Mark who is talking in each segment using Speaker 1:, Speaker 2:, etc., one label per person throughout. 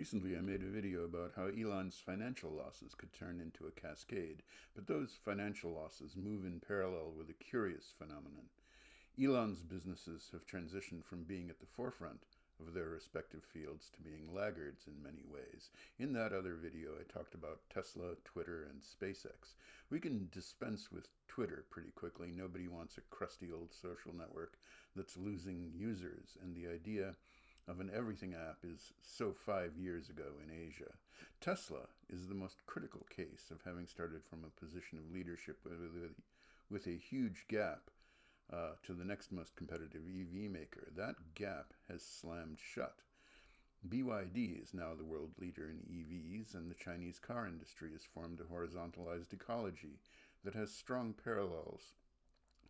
Speaker 1: Recently, I made a video about how Elon's financial losses could turn into a cascade, but those financial losses move in parallel with a curious phenomenon. Elon's businesses have transitioned from being at the forefront of their respective fields to being laggards in many ways. In that other video, I talked about Tesla, Twitter, and SpaceX. We can dispense with Twitter pretty quickly. Nobody wants a crusty old social network that's losing users, and the idea of an everything app is so 5 years ago in Asia. Tesla is the most critical case of having started from a position of leadership with a huge gap to the next most competitive EV maker. That gap has slammed shut. BYD is now the world leader in EVs, and the Chinese car industry has formed a horizontalized ecology that has strong parallels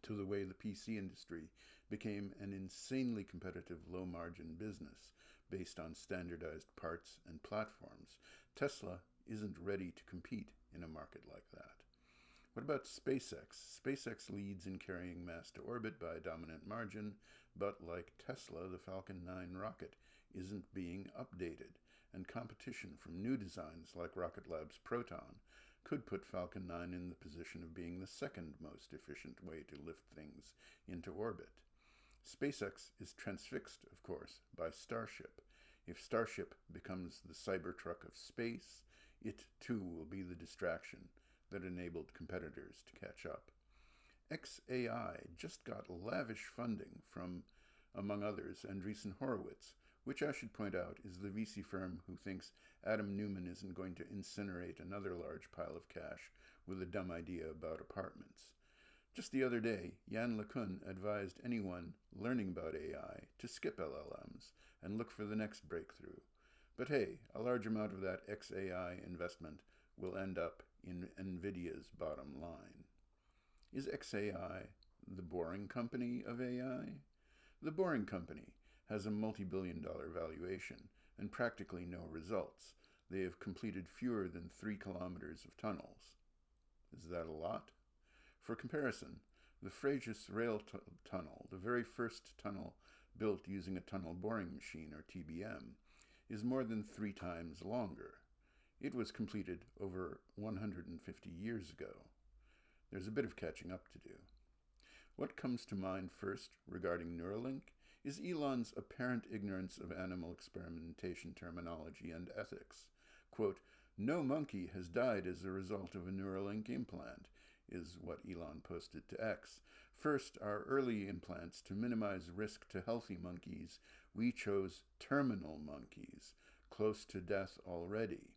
Speaker 1: to the way the PC industry became an insanely competitive low-margin business based on standardized parts and platforms. Tesla isn't ready to compete in a market like that. What about SpaceX? SpaceX leads in carrying mass to orbit by a dominant margin, but like Tesla, the Falcon 9 rocket isn't being updated, and competition from new designs like Rocket Lab's Proton could put Falcon 9 in the position of being the second most efficient way to lift things into orbit. SpaceX is transfixed, of course, by Starship. If Starship becomes the Cybertruck of space, it too will be the distraction that enabled competitors to catch up. xAI just got lavish funding from, among others, Andreessen Horowitz, which I should point out is the VC firm who thinks Adam Neumann isn't going to incinerate another large pile of cash with a dumb idea about apartments. Just the other day, Yann LeCun advised anyone learning about AI to skip LLMs and look for the next breakthrough. But hey, a large amount of that xAI investment will end up in NVIDIA's bottom line. Is xAI the boring company of AI? The boring company has a multi-billion-dollar valuation and practically no results. They have completed fewer than 3 kilometers of tunnels. Is that a lot? For comparison, the Frejus Rail Tunnel, the very first tunnel built using a tunnel boring machine, or TBM, is more than 3 times longer. It was completed over 150 years ago. There's a bit of catching up to do. What comes to mind first regarding Neuralink is Elon's apparent ignorance of animal experimentation terminology and ethics. Quote, "No monkey has died as a result of a Neuralink implant," is what Elon posted to X. "First, our early implants to minimize risk to healthy monkeys, we chose terminal monkeys, close to death already."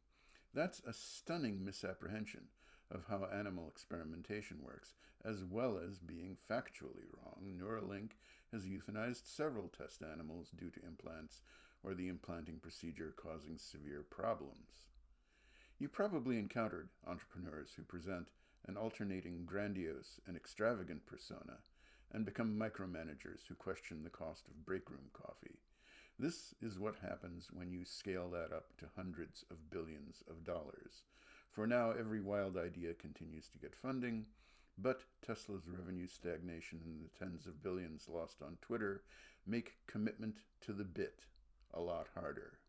Speaker 1: That's a stunning misapprehension of how animal experimentation works, as well as being factually wrong. Neuralink has euthanized several test animals due to implants or the implanting procedure causing severe problems. You probably encountered entrepreneurs who present an alternating grandiose and extravagant persona and become micromanagers who question the cost of breakroom coffee. This is what happens when you scale that up to hundreds of billions of dollars. For now, every wild idea continues to get funding, but Tesla's revenue stagnation and the tens of billions lost on Twitter make commitment to the bit a lot harder.